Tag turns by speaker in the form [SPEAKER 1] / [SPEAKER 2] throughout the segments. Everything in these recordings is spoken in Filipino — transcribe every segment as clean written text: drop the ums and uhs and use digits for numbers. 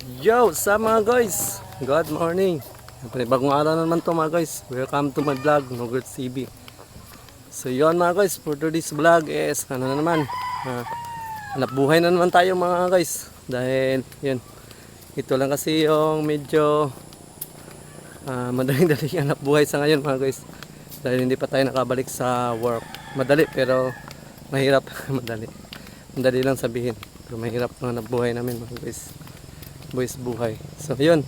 [SPEAKER 1] Yo, sa mga guys, good morning. Bagong araw na naman to mga guys. Welcome to my vlog, Nogurt CB. So yon mga guys, for today's vlog is ano na naman, hanap buhay na naman tayo mga guys. Dahil yun, ito lang kasi yung medyo madaling-daling hanap buhay sa ngayon mga guys. Dahil hindi pa tayo nakabalik sa work. Madali pero mahirap. Madali lang sabihin, pero mahirap ang hanap buhay namin mga guys. Boys buhay. So yun,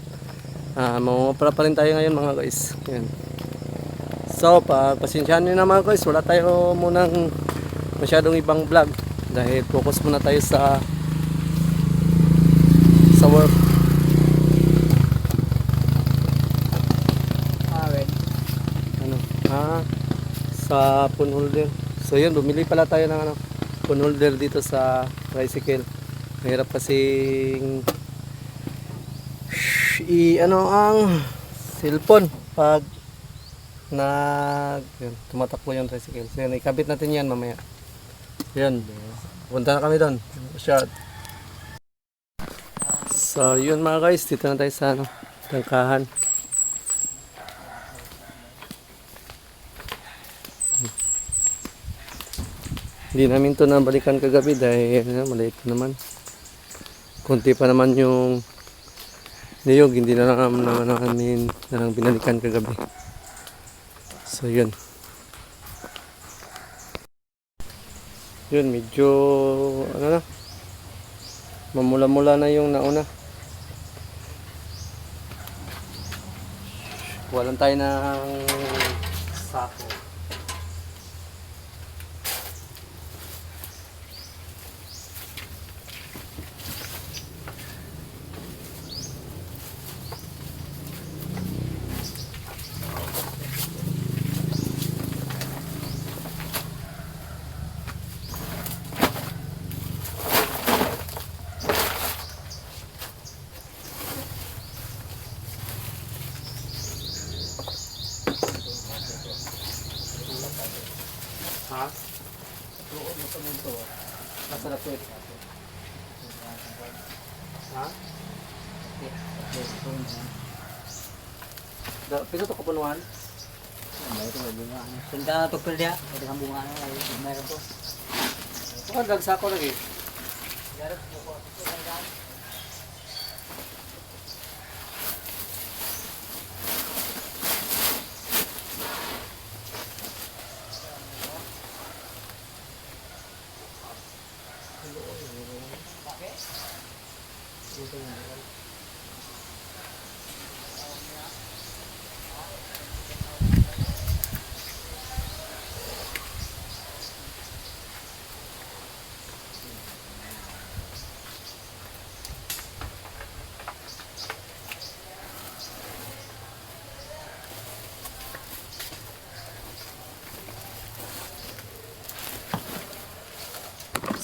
[SPEAKER 1] mamumupra pa rin tayo ngayon mga guys. Yun. So pasensyahan nyo na mga guys, wala tayo munang masyadong ibang vlog dahil focus muna tayo sa work. Ano, sa phone holder. So yun, bumili pala tayo ng phone holder dito sa tricycle. Mahirap kasing ang cellphone pag tumatakbo yung tricycle. So yan, ikabit natin yan mamaya. Yan, punta na kami doon. Shot. So yun mga guys, dito na tayo sa tangkahan. Hindi namin to nabalikan kagabi dahil maliit pa naman. Kunti pa naman yung niyog, hindi na namin binalikan kagabi. So yun. Yun, medyo mamula-mula na yung nauna. Walang tayo ng sako. Ha? Oo, masamunto. Masarap ito. Ha? Pero ito kapunuan?
[SPEAKER 2] Ito may bunga. Punta na ito pala dia. Ito ang bunga na. Mayroon to.
[SPEAKER 1] Ito ka dagsako lagi.
[SPEAKER 2] Garap mo ko. Ito ang daan.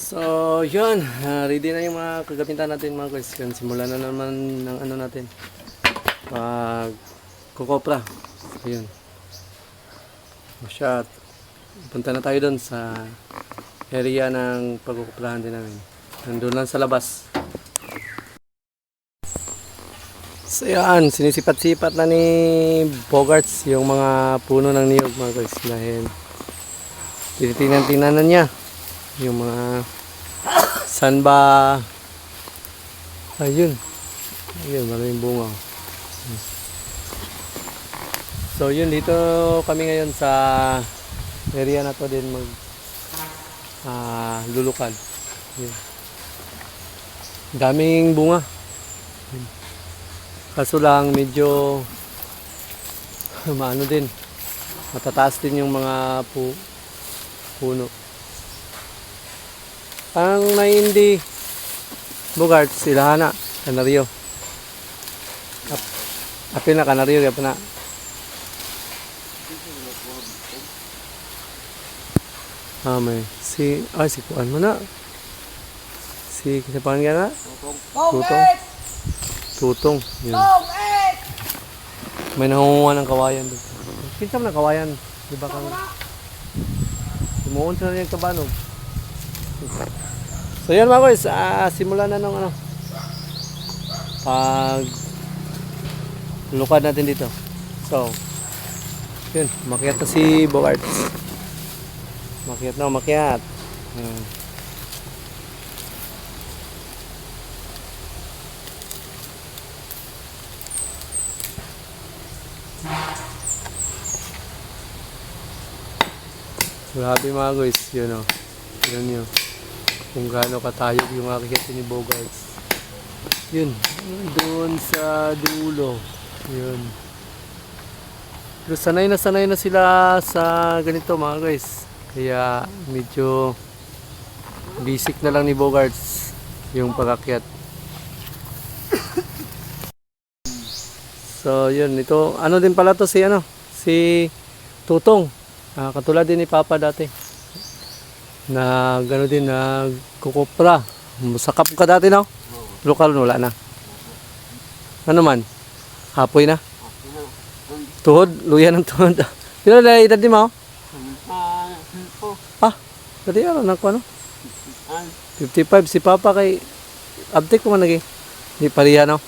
[SPEAKER 1] So yun, ready na yung mga kagamitan natin mga guys. Yan, simulan na naman ng ano natin, pag kukopra. So yun, shot. Punta na tayo doon sa area ng pagkukuprahan din namin. Nandun lang sa labas. So yan, sinisipat-sipat na ni Bogarts yung mga puno ng niyog mga guys. Dahil tinitingnan na niya yung mga saan ba ayun maraming bunga. So yun, dito kami ngayon sa area na to din mag lulukan. Yun. Daming bunga. Kaso lang medyo maano din, matataas din yung mga puno. Ang naindi Bogart sila na kanaryo. Apil na kanaryo ya na. May si kuan mo na. Si kinapangan ka na? Tutong. Yun. May nangunguha ng kawayan doon. Kinsa man ang kawayan? Di ba kang tumuon sila yung kabanog? So yan mga guys, simulan na ng pag lukad natin dito. So, yun, umakyat na si Bogarts. Umakyat na, umakyat. Ayan. Grabe mga guys, yun o. Yun yun. Kung gaano katayog yung akit ni Bogarts. Yun, doon sa dulo. Yun. Pero sanay na sila sa ganito mga guys. Kaya medyo basic na lang ni Bogarts yung pag-akyat. So yun, ito ano din pala to si Tutong. Katulad din ni Papa dati. Na gano'n din nagkukupra. Sakap ka dati no? Lokal wala na. Ano man? Hapoy na. Tuhod, luya ng tuhod. Pila na edad ni mo? Dati ano nako ano? 55 si Papa kay update ko man lagi. Di pariya no.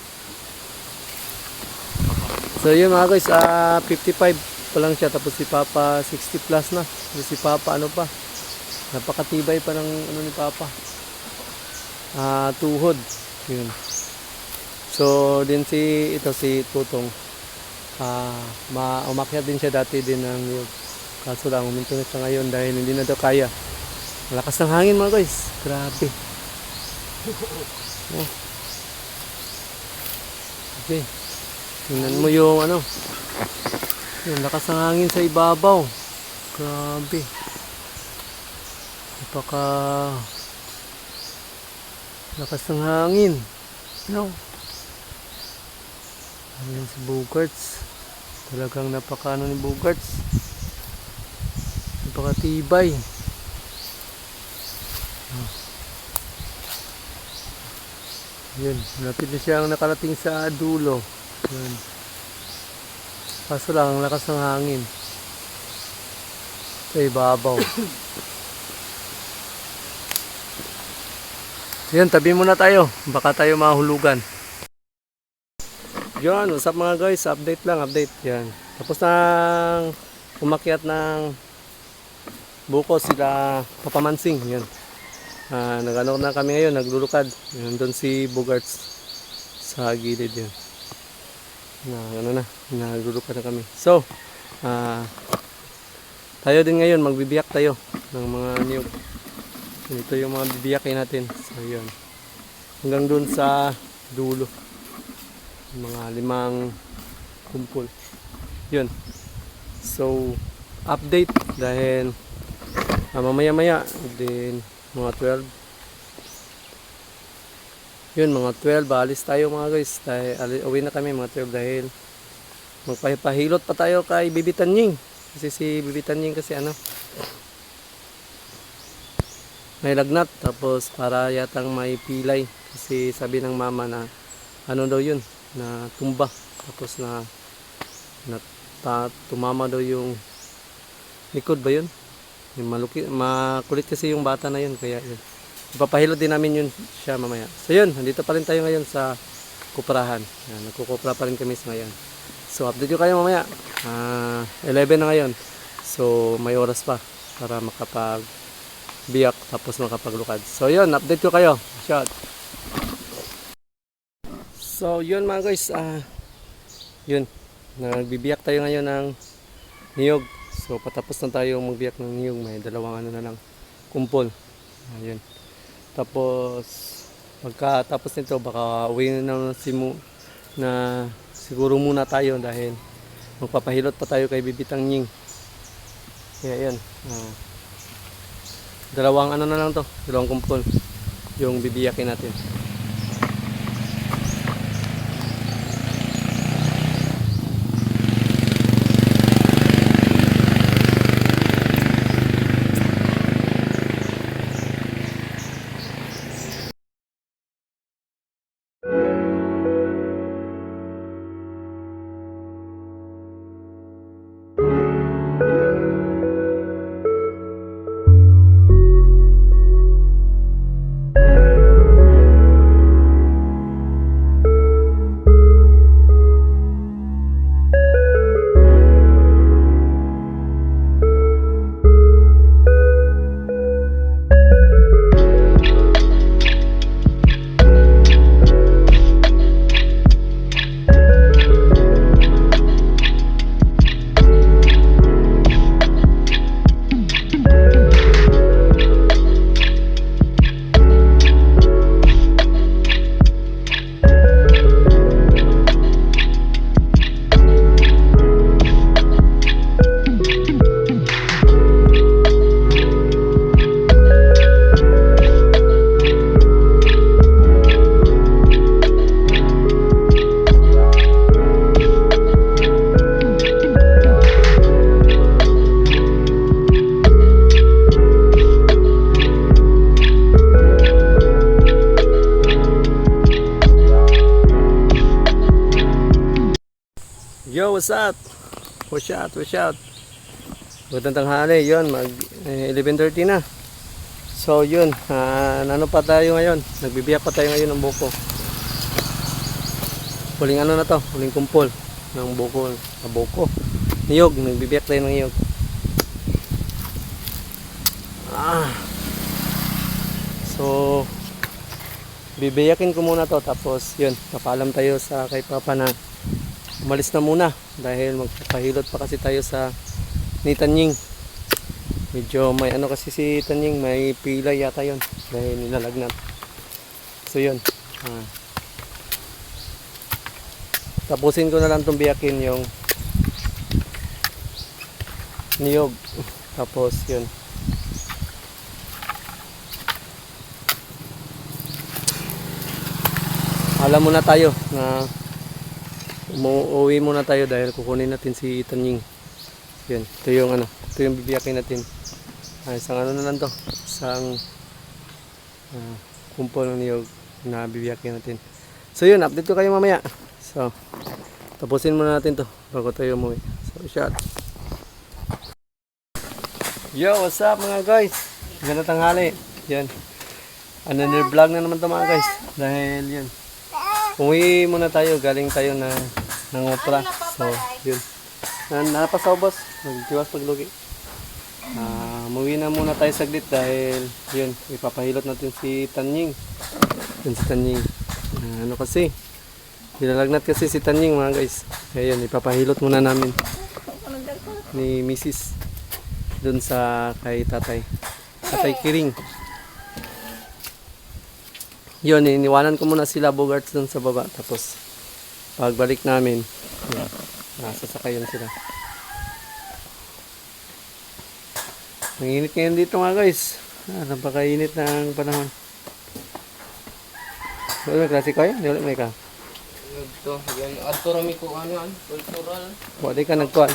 [SPEAKER 1] So yun mga guys, 55 pa lang siya tapos si Papa 60 plus na. Si Papa ano pa? Napakatibay pa ng ano ni Papa. Tuhod. Yun. So din si Tutong. Umakyat din siya dati din ng niyog. Kaso lang uminto na siya ngayon dahil hindi na daw kaya. Malakas ng hangin mga guys. Grabe. Oh. Okay. Tingnan mo yung ano. Yung lakas ng hangin sa ibabaw. Grabe. Napaka lakas ng hangin. No. Ayan si Bogarts. Talagang napaka ano ni Bogarts. Napakatibay. Yun, napit na siyang nakarating sa dulo. Yun. Kaso lang, ang lakas ng hangin. Sa ibabaw. Yan, tabi muna tayo. Baka tayo mahulugan. Yun, what's up mga guys? Update lang, update. Yan. Tapos na umakyat ng buko sila Papamansing. Yan. Nag-ano na kami ngayon, naglulukad. Yan, doon si Bogarts sa gilid yan. Naglulukad na kami. So, tayo din ngayon, magbibiyak tayo ng mga niyog. Ito yung mga bibiyakin natin. So, yun. Hanggang doon sa dulo. Mga 5 kumpol. Yun. So, update dahil mamaya-maya din mga 12. Yun, mga 12. Alis tayo mga guys. Uwi na kami mga 12 dahil magpahilot pa tayo kay Bibi Tanying. Kasi si Bibi Tanying kasi ano, may lagnat. Tapos para yatang may pilay. Kasi sabi ng mama na ano daw yun, na tumba. Tapos na tumama daw yung likod ba yun? Makulit kasi yung bata na yun, kaya yun. Ipapahilot din namin yun siya mamaya. So yun, nandito pa rin tayo ngayon sa kuprahan. Yan, nagkukupra pa rin kami ngayon. So update ko kayo mamaya. 11 na ngayon. So may oras pa para makapag-biyak tapos makapaglukad. So yun, update ko kayo. Shot. So yun mga guys, yun, nagbibiyak tayo ngayon ng niyog. So patapos na tayo magbiyak ng niyog, may dalawang ano na lang kumpol. Ayun. Tapos pagkatapos nito baka uwi na siguro muna tayo dahil magpapahilot pa tayo kay Bibi Tanying. Kaya yan. Dalawang ano na lang to, dalawang kumpol yung bibiyakin natin. Yo, what's up? Watch out, watch out. Magandang tanghali, yun, 11:30 na. So yun, ano pa tayo ngayon? Nagbibiyak pa tayo ngayon ng buko. Huling ano na to, huling kumpol ng buko, buko. Niyog, nagbibiyak tayo ng niyog. So bibiyakin ko muna to, tapos yun, papaalam tayo sa kay Papa na umalis na muna dahil magpapahilot pa kasi tayo sa ni Tanying. Medyo may ano kasi si Tanying, may pila yata yun dahil nilalagnat. So yun, tapusin ko na lang itong biyakin yung niyog, tapos yun, alam muna tayo na umuwi muna tayo dahil kukunin natin si Tanying. Yun, ito yung ano, ito yung bibiyakin natin. Isang ano na lang to, isang kumpol ng niyog na bibiyakin natin. So yun, update ko kayo mamaya. So tapusin muna natin to bago tayo umuwi. So shot. Yo, what's up mga guys? Ganda tanghali. Yan, another vlog na naman to mga guys. Dahil yun, umuwi muna tayo, galing tayo na nangopra. So yun, napasaw boss, magtiwas paglugi. Umuwi na muna tayo saglit dahil yun, ipapahilot natin si Tanying. Yun si Tanying, ano kasi nilalagnat kasi si Tanying mga guys. Kaya yun, ipapahilot muna namin ni Mrs. dun sa kay Tatay Kiring. Yun, iniwanan ko muna sila Bogarts dun sa baba, tapos pagbalik namin yun, sasakayan sila. Ang init ngayon dito mga guys. Napakainit ng panahon. Wala may klase kayo? Wala may ka?
[SPEAKER 3] Ito, yan. Adto rami ko ano yan, cultural.
[SPEAKER 1] Wala ka nagkuhan.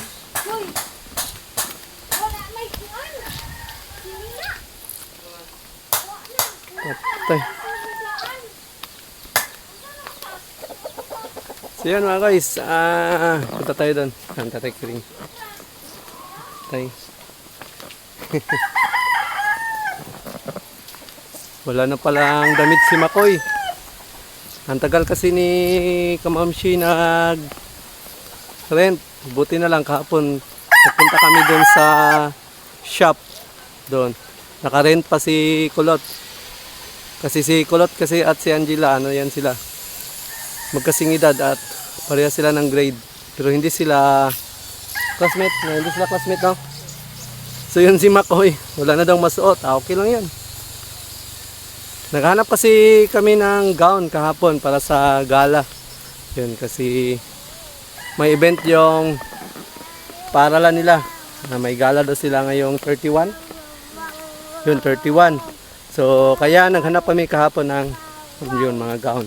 [SPEAKER 1] Patay. So yan mga guys, punta tayo doon. Ang Tatay Kiring. Tatay. Wala na palang damit si Makoy. Ang tagal kasi ni Kamamshi nag rent. Buti na lang kahapon nagpunta kami doon sa shop doon. Naka-rent pa si Kulot. Kasi si Kulot kasi at si Angela, ano yan sila, magkasing edad at pareha sila ng grade. Pero hindi sila classmate, no? So yun si Makoy, wala na daw masuot. Okay lang yan. Naghanap kasi kami ng gown kahapon para sa gala. Yun, kasi may event yung paaralan nila. May gala daw sila ngayong 31. Yun, 31. So kaya naghanap kami kahapon ng yun, mga gown.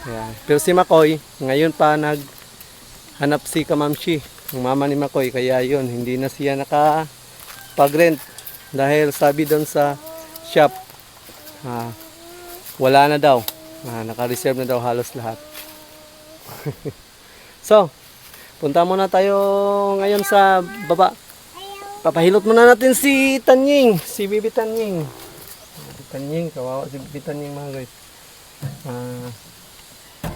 [SPEAKER 1] Kaya, pero si Makoy, ngayon pa naghanap si Kamamshi, ang mama ni Makoy. Kaya yun, hindi na siya nakapag-rent dahil sabi doon sa shop, wala na daw. Naka-reserve na daw halos lahat. So, punta muna tayo ngayon sa baba. Papahilot muna natin si Tanying, si Bibi Tanying. Tanying, kawawa si Bibi Tanying mga guys.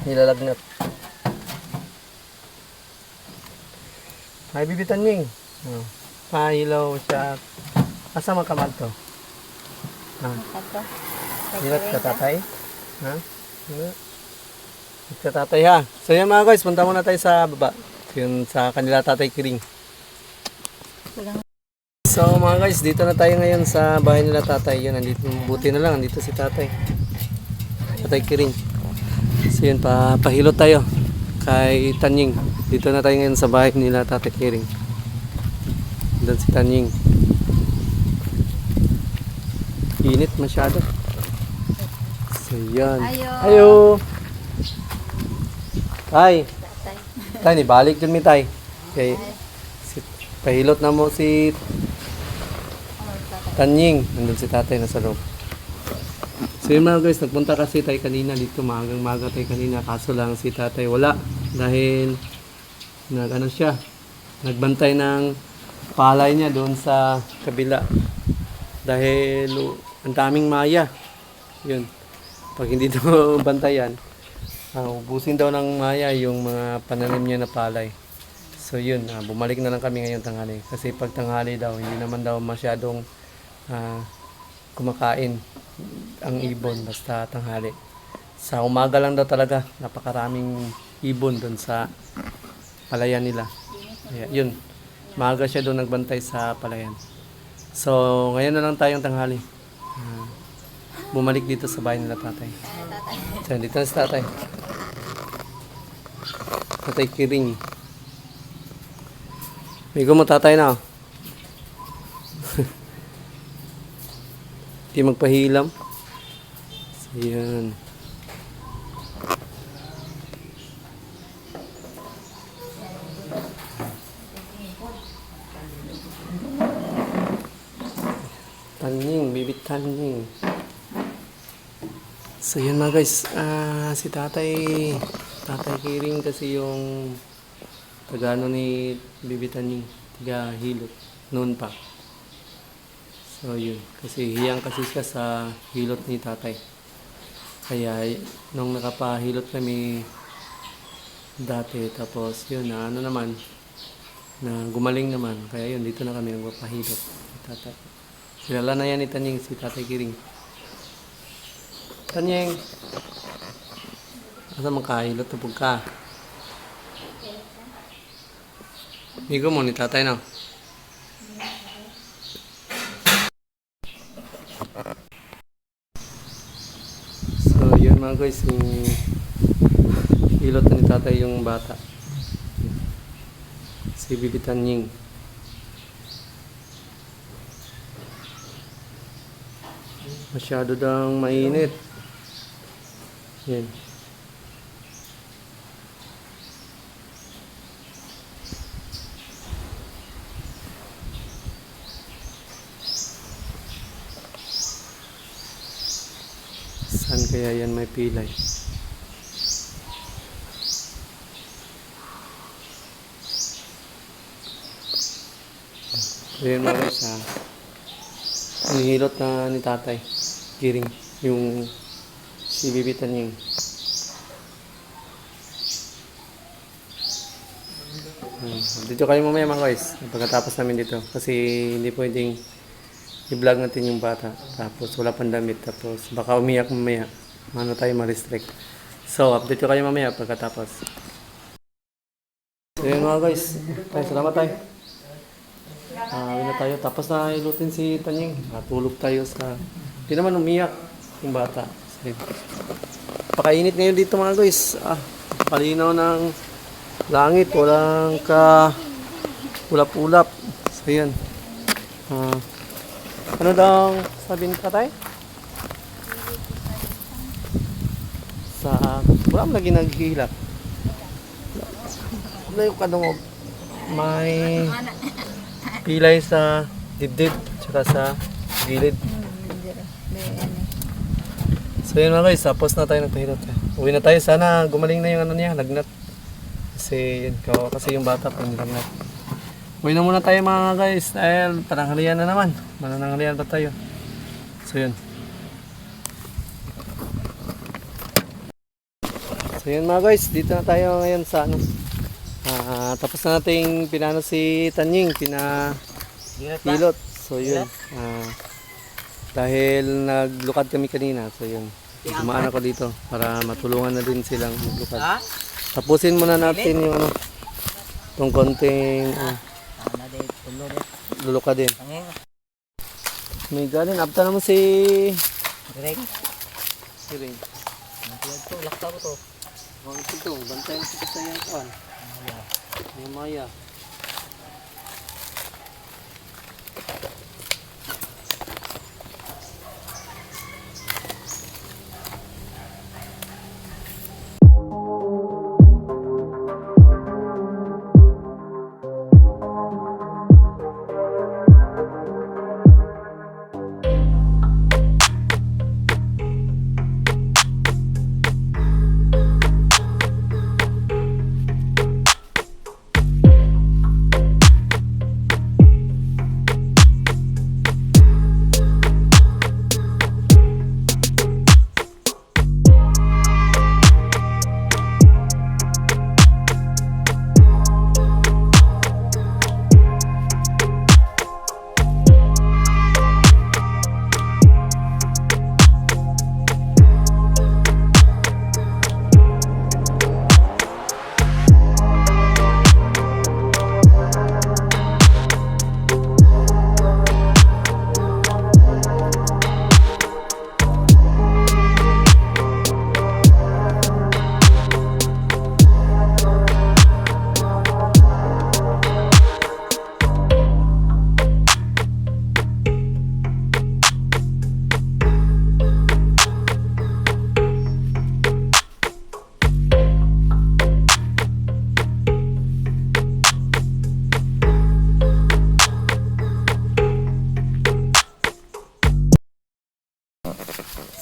[SPEAKER 1] Nilalagnat. Hi Bibi Tanying. Hello siya. Asa man kamad to? Hilat ka tatay? Hilat ka tatay ha. So yan mga guys, punta muna tayo sa baba. Yun sa kanila Tatay Kiring. So mga guys, dito na tayo ngayon sa bahay nila tatay. Yun, nandito, buti na lang, nandito si tatay. Tatay Kiring. So yun, pahilot tayo kay Tanying. Dito na tayo ngayon sa bahay nila Tatay Kiring. Doon si Tanying. Init masyado. So yan. Ayo. Tay. Tay, ni balik dun mi tay. Kay pahilot na mo si Tanying. Nandun si tatay nasa loob. So yun mga guys, nagpunta kasi tayo kanina dito, magang maga tayo kanina, kaso lang si tatay wala dahil Nag-ano siya, nagbantay ng palay niya doon sa kabila. Dahil ang daming maya. Yun. Pag hindi daw bantayan, ubusin daw ng maya yung mga pananim niya na palay. So yun, bumalik na lang kami ngayong tanghali. Kasi pag tanghali daw, hindi naman daw masyadong kumakain ang ibon basta tanghali. Sa umaga lang daw talaga, napakaraming ibon doon sa palayan nila. Kaya, yun, maaga siya doon nagbantay sa palayan. So, ngayon na lang tayong tanghali. Bumalik dito sa bahay nila tatay. So, dito na si tatay. Tatay Kiring. Migo mo tatay na. Di magpahilam. So, yan. Tanying, baby tanying. So yun mga guys, si tatay Kiring kasi yung tagano ni baby tanying, tiga hilot, noon pa. So yun, kasi hiyang kasi siya sa hilot ni tatay. Kaya nung nakapahilot kami dati, tapos yun na ano naman, na gumaling naman. Kaya yun, dito na kami nagpapahilot ni tatay. Kilala na yan ni Tanying, si Tatay Kiring. Tanying! Asa makahilot na pag ka? Migo mo ni tatay na. So yun mga guys, yung hilot na ni tatay yung bata. Si Bibi Tanying. Masyado daw mainit. Yan. Saan kaya yan may pilay? So yun mga guys, hinihilot na ni tatay Kiring yung si Bibi Tanying. Dito kayo mamaya mga guys pagkatapos namin dito kasi hindi pwedeng i-vlog natin yung bata tapos wala pang damit tapos baka umiyak mamaya, ano tayo ma-restrict. So update ko kayo mamaya pagkatapos. So yun mga guys, salamat tayo. Uwi na tayo. Tapos na ilutin si Tanying. Natulog tayo sa... Hindi naman umiyak yung bata. So, pakainit ngayon dito mga guys. Palinaw ng langit. Walang ulap-ulap. So yan. Ano daw sabi ni tatay? Wala mo lagi naghihilap. Wala yung kadungog. May... pilay sa dibdib tsaka sa gilid. So yun mga guys, tapos na tayo nagpahilot. Uwi na tayo, sana gumaling na yung ano niya, lagnat. Kasi yun, kasi yung bata pa nilagnat. Uwi na muna tayo mga guys, dahil pananghalian na naman. Manananghalian pa tayo. So yun. So yun mga guys, dito na tayo ngayon sa ano. Tapos na nating pinano si Tanying, pinahilot. So yun. Dahil naglukad kami kanina. So yun. Dumaan ako dito para matulungan na din silang maglukad. Tapusin muna natin yung ano. Itong konting lulukad din. May galing. Abta naman si
[SPEAKER 2] Ring.
[SPEAKER 1] Si Ring.
[SPEAKER 2] Lakta ko to.
[SPEAKER 1] Ito, bantayan kita sa yan kawan. Maya.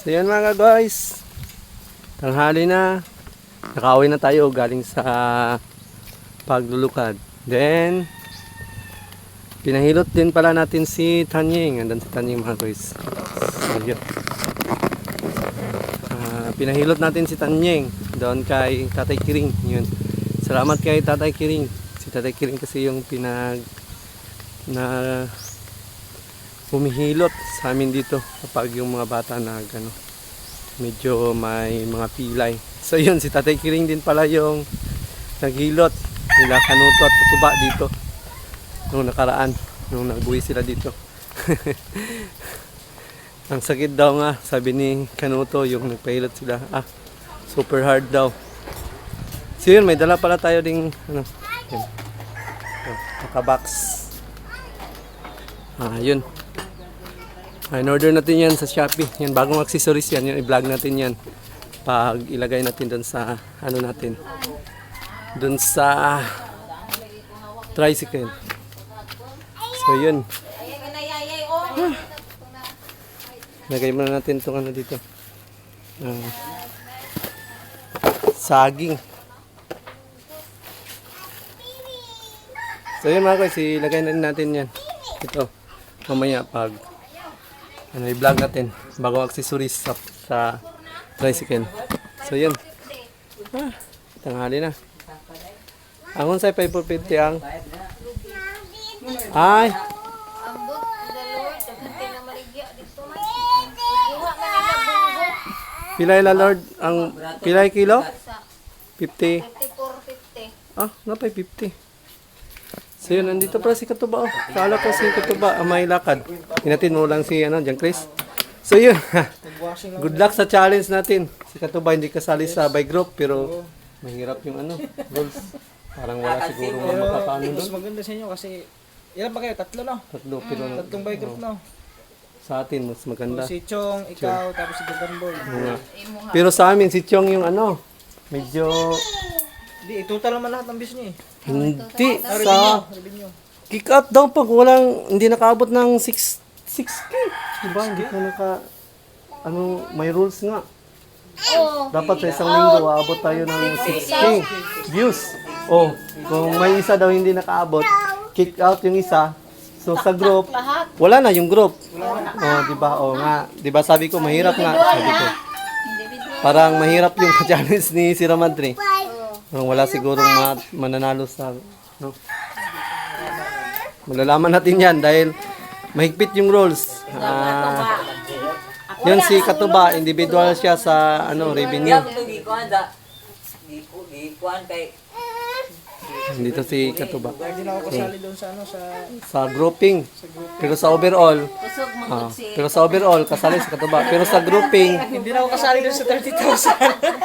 [SPEAKER 1] So yan mga guys. Tanghali na. Nakauwi na tayo galing sa paglulukad. Then, pinahilot din pala natin si Tanying. Andan si Tanying mga guys. So yun. Pinahilot natin si Tanying. Doon kay Tatay Kiring. Yun. Salamat kay Tatay Kiring. Si Tatay Kiring kasi yung na humihilot sa amin dito kapag yung mga bata na medyo may mga pilay. So yun, si Tatay Kiring din pala yung naghilot nila Kanuto at Tutuba dito nung nakaraan, nung nagbuwi sila dito. Ang sakit daw nga, sabi ni Kanuto yung nagpahilot sila. Super hard daw. So yun, may dala pala tayo ding yun, naka-box. Yun. In-order natin yan sa Shopee. Yan, bagong accessories yan. Yung i-vlog natin yan. Pag ilagay natin doon sa, natin. Doon sa tricycle. So, yun. Lagay muna natin itong dito. Saging. So, yun mga guys. Ilagay na rin natin yan. Ito. Mamaya pag i-vlog natin bagong accessories sa tricycle. So yun. Tanghali na. Ang unsay 550 ang ay pilay la Lord ang pilay kilo 50. Napay 50. So yun, nandito pala si Katuba. Kala ko si Katuba may lakad. Hinatin mo lang si John Chris. So yun. Good luck sa challenge natin. Si Katuba hindi kasali sa by group pero mahirap yung rules. Parang wala siguro makakaano
[SPEAKER 4] Mas
[SPEAKER 1] doon.
[SPEAKER 4] maganda sa inyo kasi ilan ba kayo? Tatlo no?
[SPEAKER 1] Tatlo pero
[SPEAKER 4] Tatlong by group no?
[SPEAKER 1] sa atin mas maganda.
[SPEAKER 4] Si Chong, ikaw, tapos si Gagan Boy.
[SPEAKER 1] Nga. Pero sa amin si Chong yung medyo
[SPEAKER 4] Hindi, total naman lahat ng bis niya eh.
[SPEAKER 1] hindi
[SPEAKER 4] Revenue,
[SPEAKER 1] sa
[SPEAKER 4] revenue.
[SPEAKER 1] kick out daw pag hindi nakaabot ng 6K. Diba? Hindi ko may rules nga. Dapat sa isang linggo, aabot tayo ng 6K views. Kung may isa daw hindi nakaabot, kick out yung isa. So sa group, wala na yung group. Diba? Diba sabi ko, mahirap nga. Sabi ko. Parang mahirap yung challenge ni Sira Madre. Wala sigurong mananalo sa malalaman natin yan dahil mahigpit yung rules. Yun si Katuba, individual siya sa revenue. Dito si Katuba.
[SPEAKER 4] Hindi na ako kasali doon sa
[SPEAKER 1] Sa grouping. Pero sa overall, kasali si Katuba. Pero sa grouping,
[SPEAKER 4] hindi na ako kasali doon sa 30,000.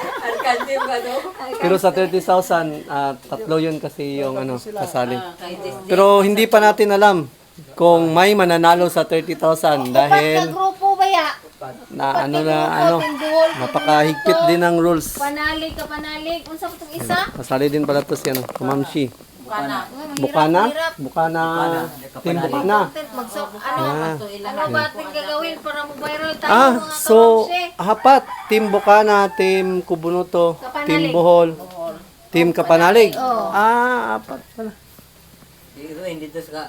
[SPEAKER 1] pero sa 30,000, tatlo yun kasi yung kasali. Pero hindi pa natin alam kung may mananalo sa 30,000 dahil
[SPEAKER 5] grupo ba ya?
[SPEAKER 1] napakahigpit din ng rules.
[SPEAKER 5] Panalig. Unsa pa tong isa?
[SPEAKER 1] Kasali din pala to si Kamamshi. Bukana? Team Bukana.
[SPEAKER 5] Ano ba ating gagawin para mag-viral tayo mga
[SPEAKER 1] So,
[SPEAKER 5] kamamsi?
[SPEAKER 1] apat. Team Bukana, Team Kubunuto, Team Bohol, Team Kapanalig. Apat pala.
[SPEAKER 2] Hindi to sa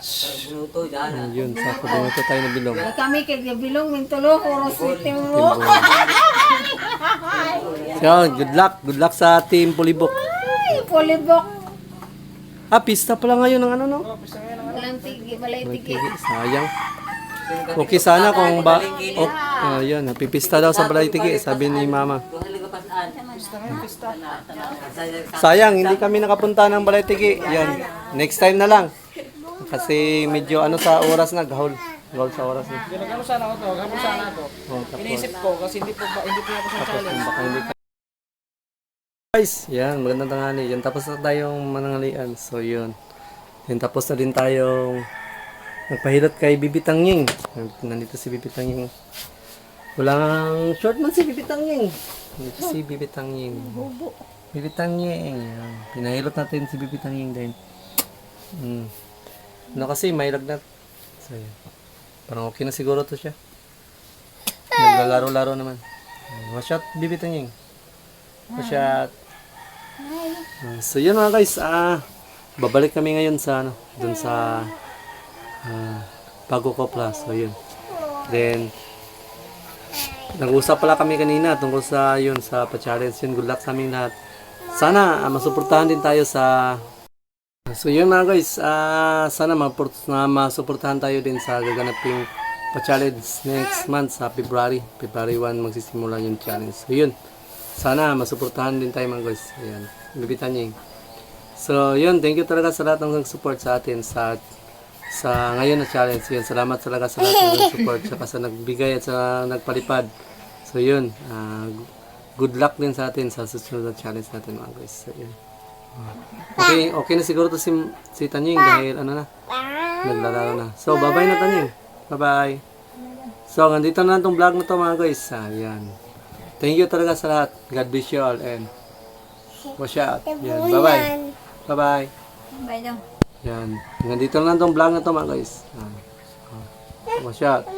[SPEAKER 2] bunuto dyan.
[SPEAKER 1] Yun, sa Kubunuto tayo na bilong.
[SPEAKER 5] Ay, kami kay bilong mintulo puro city mo.
[SPEAKER 1] So, good luck sa Team Pulibok.
[SPEAKER 5] Ay, polybok.
[SPEAKER 1] Pista pala ngayon ng
[SPEAKER 5] Walang balay tigi.
[SPEAKER 1] Sayang. Okay sana kung yan, napipista daw sa Balaytigi, sabi ni Mama. Sayang, hindi kami nakapunta ng Balaytigi. Yan, next time na lang. Kasi medyo sa oras na, gahol sa oras na.
[SPEAKER 4] Ginagano sana ako. Inisip ko kasi hindi po ako sa challenge.
[SPEAKER 1] Guys, yan, magandang tanghali. Yan, tapos na tayong mananghalian. So, yun. Yan, tapos na din tayong nagpahilot kay Bibi Tangying. Nandito si Bibi Tangying. Walang short man si Bibi Tangying. Nandito si Bibi Tangying. Bibi Tangying. Yan. Pinahilot natin si Bibi Tangying din. Kasi may lagnat. So, yan. Parang okay na siguro to siya. Naglalaro-laro naman. Wash out, Bibi Tanying. Wash out. So yun mga guys, babalik kami ngayon sa ano, dun sa Bago Kopla. So yun. Then nag-usap pala kami kanina tungkol sa yun sa pa-challenge yun. Good luck sa aming lahat. Sana masuportahan din tayo sa so yun mga guys, sana masuportahan tayo din sa gaganaping pa-challenge next month sa February 1 magsisimula yung challenge. So yun. Sana masuportahan din tayo mga guys. Ayan. Bibitan niya. So, yun. Thank you talaga sa lahat ng support sa atin sa ngayon na challenge. Yun. Salamat talaga sa lahat ng support saka sa nagbigay at sa nagpalipad. So, yun. Good luck din sa atin sa susunod na challenge natin mga guys. So, yun. Okay na siguro to si Tanying dahil ano na, naglalaro na. So, bye-bye na Tanying. Bye-bye. So, nandito na itong vlog na to mga guys. Ayan. Thank you talaga sa lahat. God bless you all and wash out. Yan. Bye-bye. Bye-bye.
[SPEAKER 5] Bye daw.
[SPEAKER 1] Yan. Nandito na lang itong vlog na to mga guys. Wash out.